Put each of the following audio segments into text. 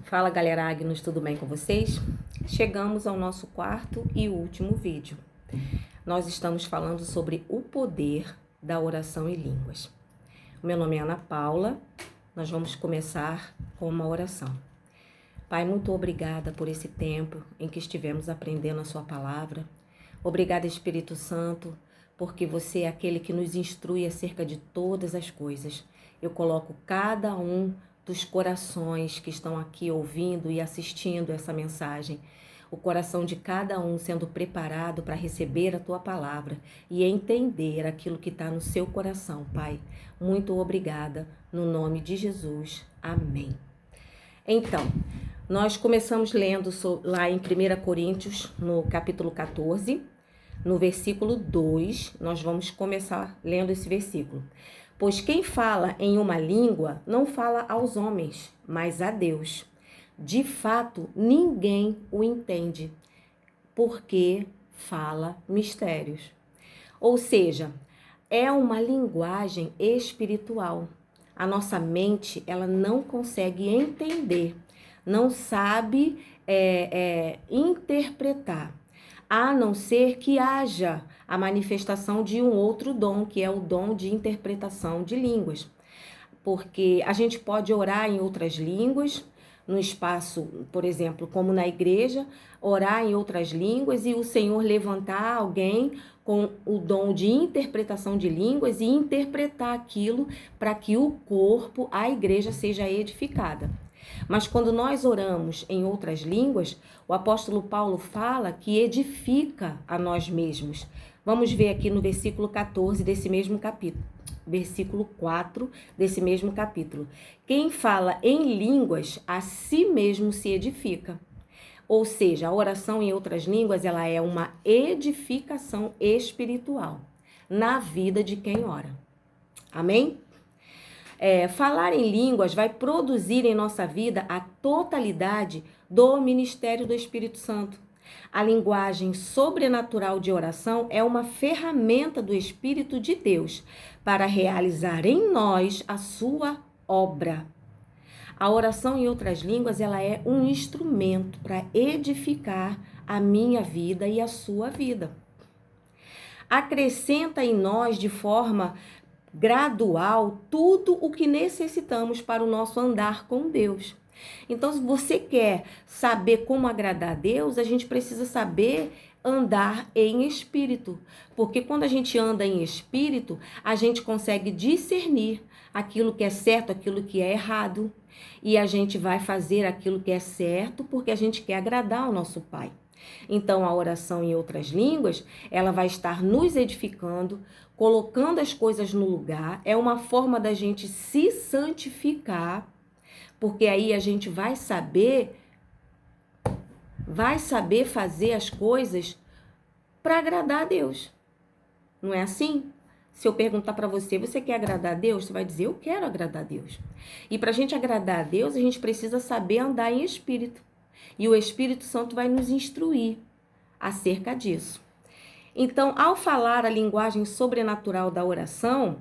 Fala galera Agnus, tudo bem com vocês? Chegamos ao nosso quarto e último vídeo. Nós estamos falando sobre o poder da oração em línguas. Meu nome é Ana Paula, nós vamos começar com uma oração. Pai, muito obrigada por esse tempo em que estivemos aprendendo a sua palavra. Obrigada, Espírito Santo, porque você é aquele que nos instrui acerca de todas as coisas. Eu coloco cada um dos corações que estão aqui ouvindo e assistindo essa mensagem, o coração de cada um sendo preparado para receber a tua palavra e entender aquilo que está no seu coração, Pai. Muito obrigada, no nome de Jesus. Amém. Então, nós começamos lendo lá em 1 Coríntios, no capítulo 14, no versículo 2, nós vamos começar lendo esse versículo. Pois quem fala em uma língua não fala aos homens, mas a Deus. De fato, ninguém o entende, porque fala mistérios. Ou seja, é uma linguagem espiritual. A nossa mente, ela não consegue entender, não sabe interpretar, a não ser que haja a manifestação de um outro dom, que é o dom de interpretação de línguas. Porque a gente pode orar em outras línguas, no espaço, por exemplo, como na igreja, orar em outras línguas e o Senhor levantar alguém com o dom de interpretação de línguas e interpretar aquilo para que o corpo, a igreja, seja edificada. Mas quando nós oramos em outras línguas, o apóstolo Paulo fala que edifica a nós mesmos. Vamos ver aqui no versículo 14 desse mesmo capítulo. Versículo 4 desse mesmo capítulo. Quem fala em línguas, a si mesmo se edifica. Ou seja, a oração em outras línguas, ela é uma edificação espiritual na vida de quem ora. Amém? Falar em línguas vai produzir em nossa vida a totalidade do ministério do Espírito Santo. A linguagem sobrenatural de oração é uma ferramenta do Espírito de Deus para realizar em nós a sua obra. A oração em outras línguas, ela é um instrumento para edificar a minha vida e a sua vida. Acrescenta em nós de forma gradual tudo o que necessitamos para o nosso andar com Deus. Então, se você quer saber como agradar a Deus, a gente precisa saber andar em espírito. Porque quando a gente anda em espírito, a gente consegue discernir aquilo que é certo, aquilo que é errado. E a gente vai fazer aquilo que é certo porque a gente quer agradar o nosso Pai. Então, a oração em outras línguas, ela vai estar nos edificando, colocando as coisas no lugar. É uma forma da gente se santificar, porque aí a gente vai saber fazer as coisas para agradar a Deus. Não é assim? Se eu perguntar para você, você quer agradar a Deus? Você vai dizer, eu quero agradar a Deus. E para a gente agradar a Deus, a gente precisa saber andar em espírito. E o Espírito Santo vai nos instruir acerca disso. Então, ao falar a linguagem sobrenatural da oração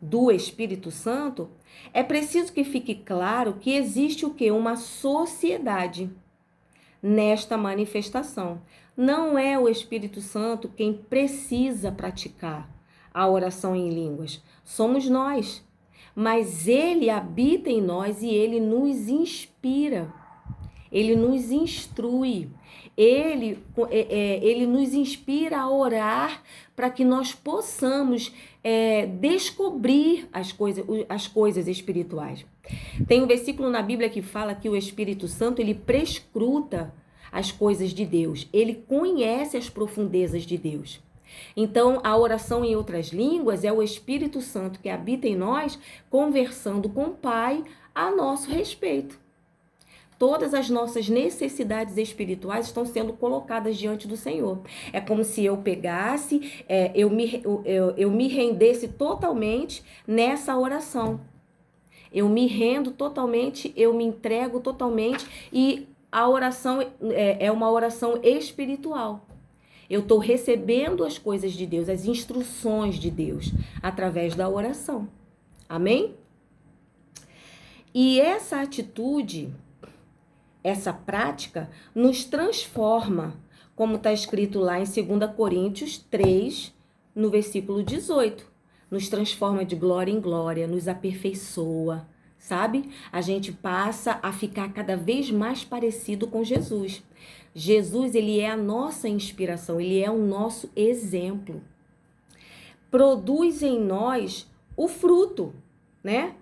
do Espírito Santo, é preciso que fique claro que existe o quê? Uma sociedade nesta manifestação. Não é o Espírito Santo quem precisa praticar a oração em línguas. Somos nós. Mas ele habita em nós e ele nos inspira. Ele nos instrui, ele nos inspira a orar para que nós possamos descobrir as coisas espirituais. Tem um versículo na Bíblia que fala que o Espírito Santo, ele prescruta as coisas de Deus, ele conhece as profundezas de Deus. Então, a oração em outras línguas é o Espírito Santo que habita em nós, conversando com o Pai a nosso respeito. Todas as nossas necessidades espirituais estão sendo colocadas diante do Senhor. É como se eu pegasse, eu me rendesse totalmente nessa oração. Eu me rendo totalmente, eu me entrego totalmente e a oração é uma oração espiritual. Eu estou recebendo as coisas de Deus, as instruções de Deus, através da oração. Amém? E essa atitude, essa prática, nos transforma, como está escrito lá em 2 Coríntios 3, no versículo 18. Nos transforma de glória em glória, nos aperfeiçoa, sabe? A gente passa a ficar cada vez mais parecido com Jesus. Jesus, ele é a nossa inspiração, ele é o nosso exemplo. Produz em nós o fruto, né?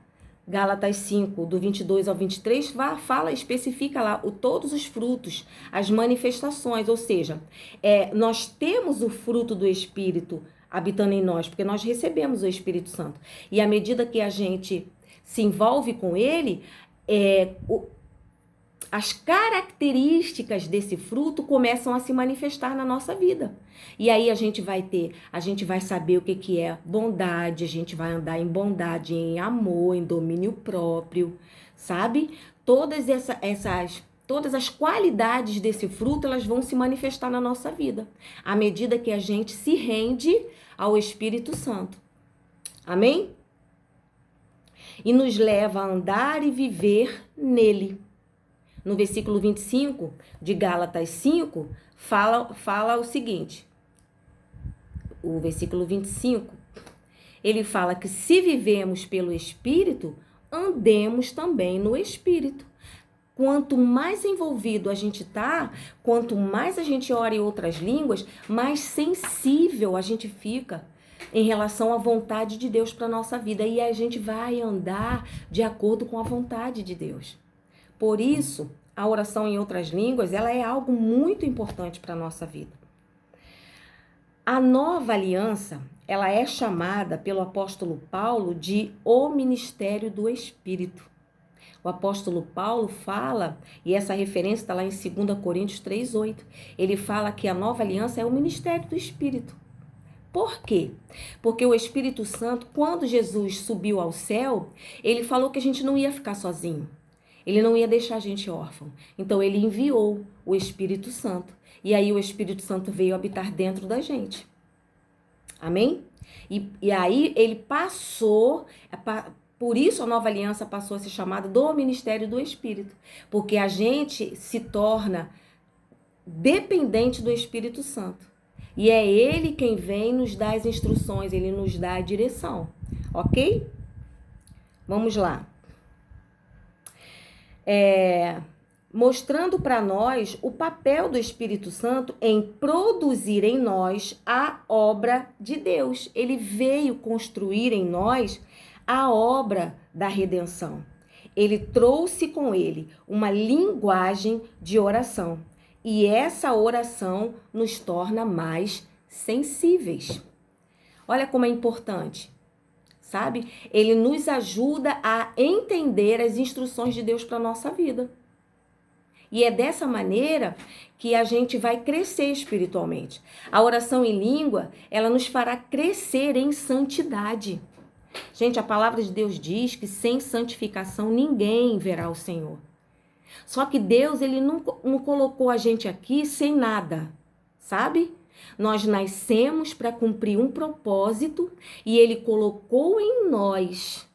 Gálatas 5, do 22 ao 23, fala, especifica lá todos os frutos, as manifestações, ou seja, nós temos o fruto do Espírito habitando em nós, porque nós recebemos o Espírito Santo. E à medida que a gente se envolve com ele, as características desse fruto começam a se manifestar na nossa vida. E aí a gente vai saber o que é bondade, a gente vai andar em bondade, em amor, em domínio próprio, sabe? Todas as qualidades desse fruto, elas vão se manifestar na nossa vida, à medida que a gente se rende ao Espírito Santo. Amém? E nos leva a andar e viver nele. No versículo 25 de Gálatas 5, fala o seguinte. O versículo 25, ele fala que se vivemos pelo Espírito, andemos também no Espírito. Quanto mais envolvido a gente tá, quanto mais a gente ora em outras línguas, mais sensível a gente fica em relação à vontade de Deus para a nossa vida. E a gente vai andar de acordo com a vontade de Deus. Por isso, a oração em outras línguas, ela é algo muito importante para a nossa vida. A nova aliança, ela é chamada pelo apóstolo Paulo de o ministério do Espírito. O apóstolo Paulo fala, e essa referência está lá em 2 Coríntios 3:8, ele fala que a nova aliança é o ministério do Espírito. Por quê? Porque o Espírito Santo, quando Jesus subiu ao céu, ele falou que a gente não ia ficar sozinho. Ele não ia deixar a gente órfão. Então, ele enviou o Espírito Santo. E aí, o Espírito Santo veio habitar dentro da gente. Amém? E aí, ele passou... Por isso, a nova aliança passou a ser chamada do ministério do Espírito. Porque a gente se torna dependente do Espírito Santo. E é ele quem vem nos dar as instruções, ele nos dá a direção. Ok? Vamos lá. Mostrando para nós o papel do Espírito Santo em produzir em nós a obra de Deus. Ele veio construir em nós a obra da redenção. Ele trouxe com ele uma linguagem de oração. E essa oração nos torna mais sensíveis. Olha como é importante. Sabe? Ele nos ajuda a entender as instruções de Deus para a nossa vida. E é dessa maneira que a gente vai crescer espiritualmente. A oração em língua, ela nos fará crescer em santidade. Gente, a palavra de Deus diz que sem santificação ninguém verá o Senhor. Só que Deus, ele não colocou a gente aqui sem nada, sabe? Nós nascemos para cumprir um propósito e ele colocou em nós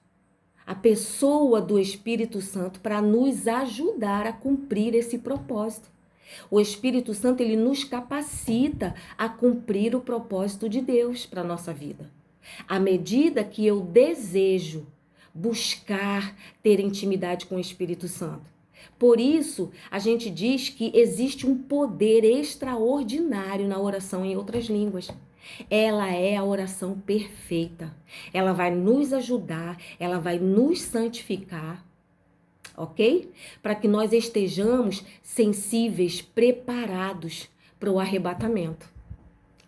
a pessoa do Espírito Santo para nos ajudar a cumprir esse propósito. O Espírito Santo, ele nos capacita a cumprir o propósito de Deus para a nossa vida. À medida que eu desejo buscar ter intimidade com o Espírito Santo. Por isso, a gente diz que existe um poder extraordinário na oração em outras línguas. Ela é a oração perfeita. Ela vai nos ajudar, ela vai nos santificar, ok? Para que nós estejamos sensíveis, preparados para o arrebatamento.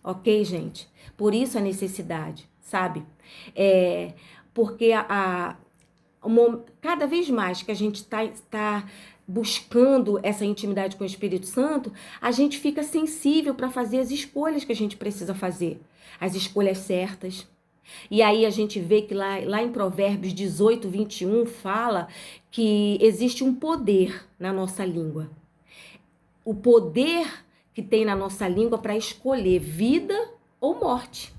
Ok, gente? Por isso a necessidade, sabe? Porque cada vez mais que a gente está buscando essa intimidade com o Espírito Santo, a gente fica sensível para fazer as escolhas que a gente precisa fazer, as escolhas certas. E aí a gente vê que lá em Provérbios 18, 21, fala que existe um poder na nossa língua. O poder que tem na nossa língua para escolher vida ou morte.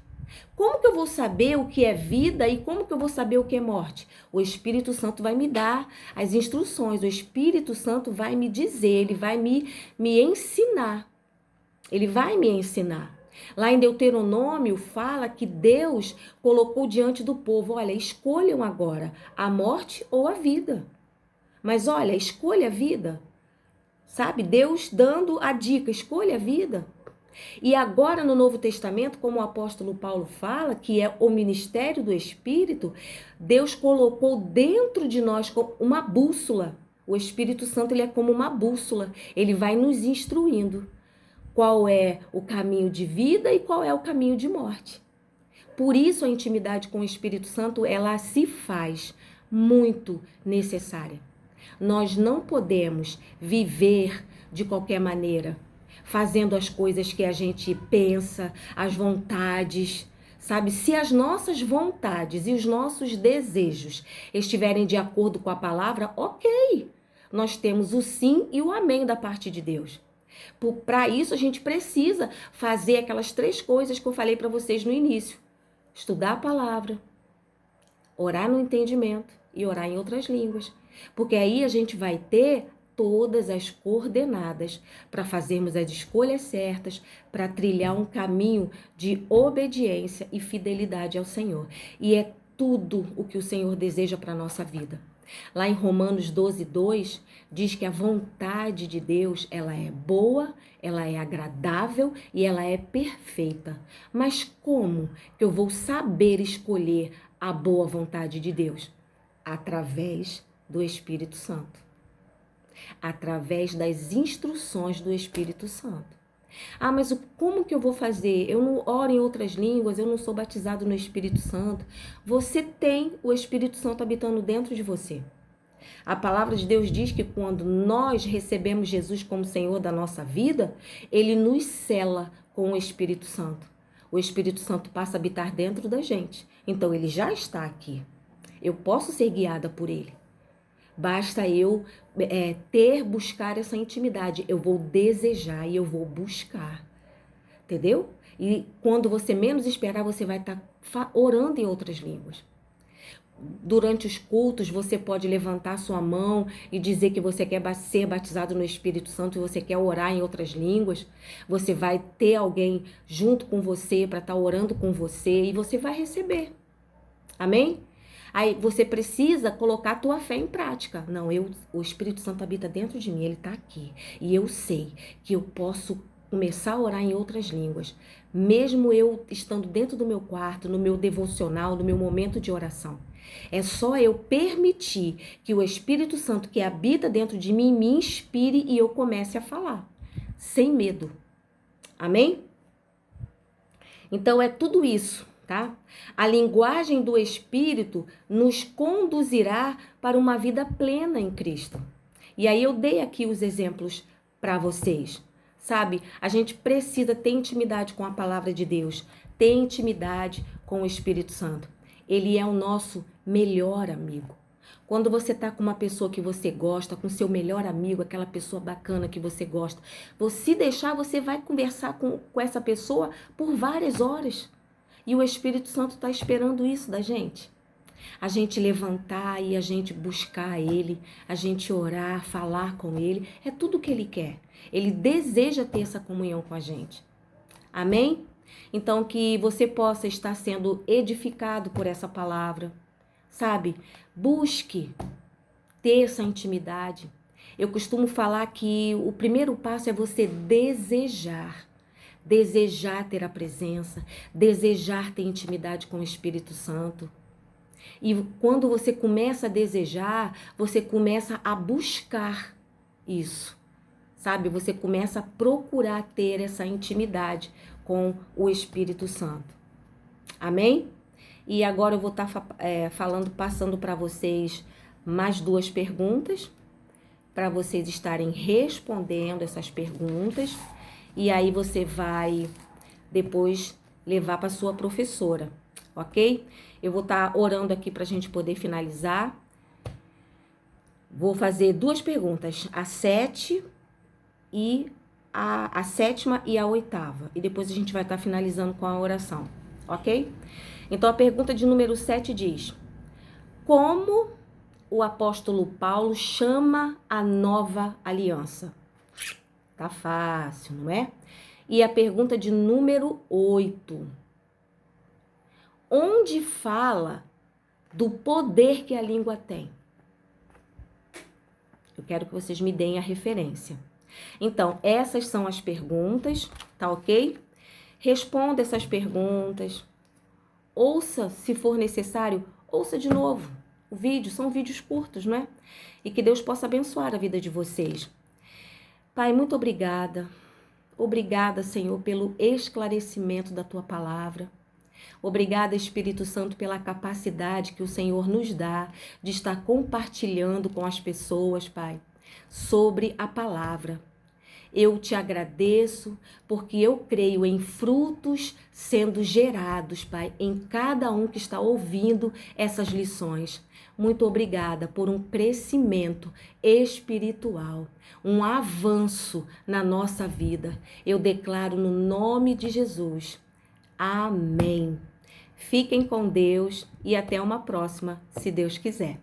Como que eu vou saber o que é vida e como que eu vou saber o que é morte? O Espírito Santo vai me dar as instruções, o Espírito Santo vai me dizer, ele vai me ensinar. Ele vai me ensinar. Lá em Deuteronômio fala que Deus colocou diante do povo, olha, escolham agora a morte ou a vida. Mas olha, escolha a vida. Sabe? Deus dando a dica, escolha a vida. E agora no Novo Testamento, como o apóstolo Paulo fala, que é o ministério do Espírito, Deus colocou dentro de nós uma bússola. O Espírito Santo, ele é como uma bússola. Ele vai nos instruindo qual é o caminho de vida e qual é o caminho de morte. Por isso a intimidade com o Espírito Santo, ela se faz muito necessária. Nós não podemos viver de qualquer maneira, fazendo as coisas que a gente pensa, as vontades, sabe? Se as nossas vontades e os nossos desejos estiverem de acordo com a palavra, ok. Nós temos o sim e o amém da parte de Deus. Para isso, a gente precisa fazer aquelas 3 coisas que eu falei para vocês no início. Estudar a palavra, orar no entendimento e orar em outras línguas. Porque aí a gente vai ter todas as coordenadas para fazermos as escolhas certas, para trilhar um caminho de obediência e fidelidade ao Senhor. E é tudo o que o Senhor deseja para a nossa vida. Lá em Romanos 12:2, diz que a vontade de Deus, ela é boa, ela é agradável e ela é perfeita. Mas como que eu vou saber escolher a boa vontade de Deus? Através do Espírito Santo. Através das instruções do Espírito Santo. Ah, mas como que eu vou fazer? Eu não oro em outras línguas, eu não sou batizado no Espírito Santo. Você tem o Espírito Santo habitando dentro de você. A palavra de Deus diz que quando nós recebemos Jesus como Senhor da nossa vida, Ele nos sela com o Espírito Santo. O Espírito Santo passa a habitar dentro da gente. Então, Ele já está aqui. Eu posso ser guiada por Ele. Basta eu buscar essa intimidade. Eu vou desejar e eu vou buscar. Entendeu? E quando você menos esperar, você vai estar orando em outras línguas. Durante os cultos, você pode levantar sua mão e dizer que você quer ser batizado no Espírito Santo e você quer orar em outras línguas. Você vai ter alguém junto com você para estar orando com você e você vai receber. Amém? Aí você precisa colocar a tua fé em prática. Não, o Espírito Santo habita dentro de mim, ele está aqui. E eu sei que eu posso começar a orar em outras línguas, mesmo eu estando dentro do meu quarto, no meu devocional, no meu momento de oração. É só eu permitir que o Espírito Santo que habita dentro de mim me inspire e eu comece a falar, sem medo. Amém? Então é tudo isso. Tá? A linguagem do Espírito nos conduzirá para uma vida plena em Cristo. E aí eu dei aqui os exemplos para vocês. Sabe? A gente precisa ter intimidade com a palavra de Deus, ter intimidade com o Espírito Santo. Ele é o nosso melhor amigo. Quando você tá com uma pessoa que você gosta, com seu melhor amigo, aquela pessoa bacana que você gosta, se deixar, você vai conversar com essa pessoa por várias horas. E o Espírito Santo está esperando isso da gente. A gente levantar e a gente buscar Ele, a gente orar, falar com Ele, é tudo o que Ele quer. Ele deseja ter essa comunhão com a gente. Amém? Então, que você possa estar sendo edificado por essa palavra. Sabe? Busque ter essa intimidade. Eu costumo falar que o primeiro passo é você desejar ter a presença, desejar ter intimidade com o Espírito Santo. E quando você começa a desejar, você começa a buscar isso, sabe? Você começa a procurar ter essa intimidade com o Espírito Santo. Amém? E agora eu vou estar passando para vocês mais 2 perguntas, para vocês estarem respondendo essas perguntas. E aí você vai depois levar para sua professora, ok? Eu vou estar orando aqui para a gente poder finalizar. Vou fazer 2 perguntas, a 7 e a 7ª e a 8ª. E depois a gente vai estar finalizando com a oração, ok? Então a pergunta de número 7 diz: como o apóstolo Paulo chama a nova aliança? Tá fácil, não é? E a pergunta de número 8: onde fala do poder que a língua tem? Eu quero que vocês me deem a referência. Então, essas são as perguntas, tá ok? Responda essas perguntas. Ouça, se for necessário, ouça de novo o vídeo. São vídeos curtos, não é? E que Deus possa abençoar a vida de vocês. Pai, muito obrigada. Obrigada, Senhor, pelo esclarecimento da Tua palavra. Obrigada, Espírito Santo, pela capacidade que o Senhor nos dá de estar compartilhando com as pessoas, Pai, sobre a palavra. Eu te agradeço porque eu creio em frutos sendo gerados, Pai, em cada um que está ouvindo essas lições. Muito obrigada por um crescimento espiritual, um avanço na nossa vida. Eu declaro no nome de Jesus. Amém. Fiquem com Deus e até uma próxima, se Deus quiser.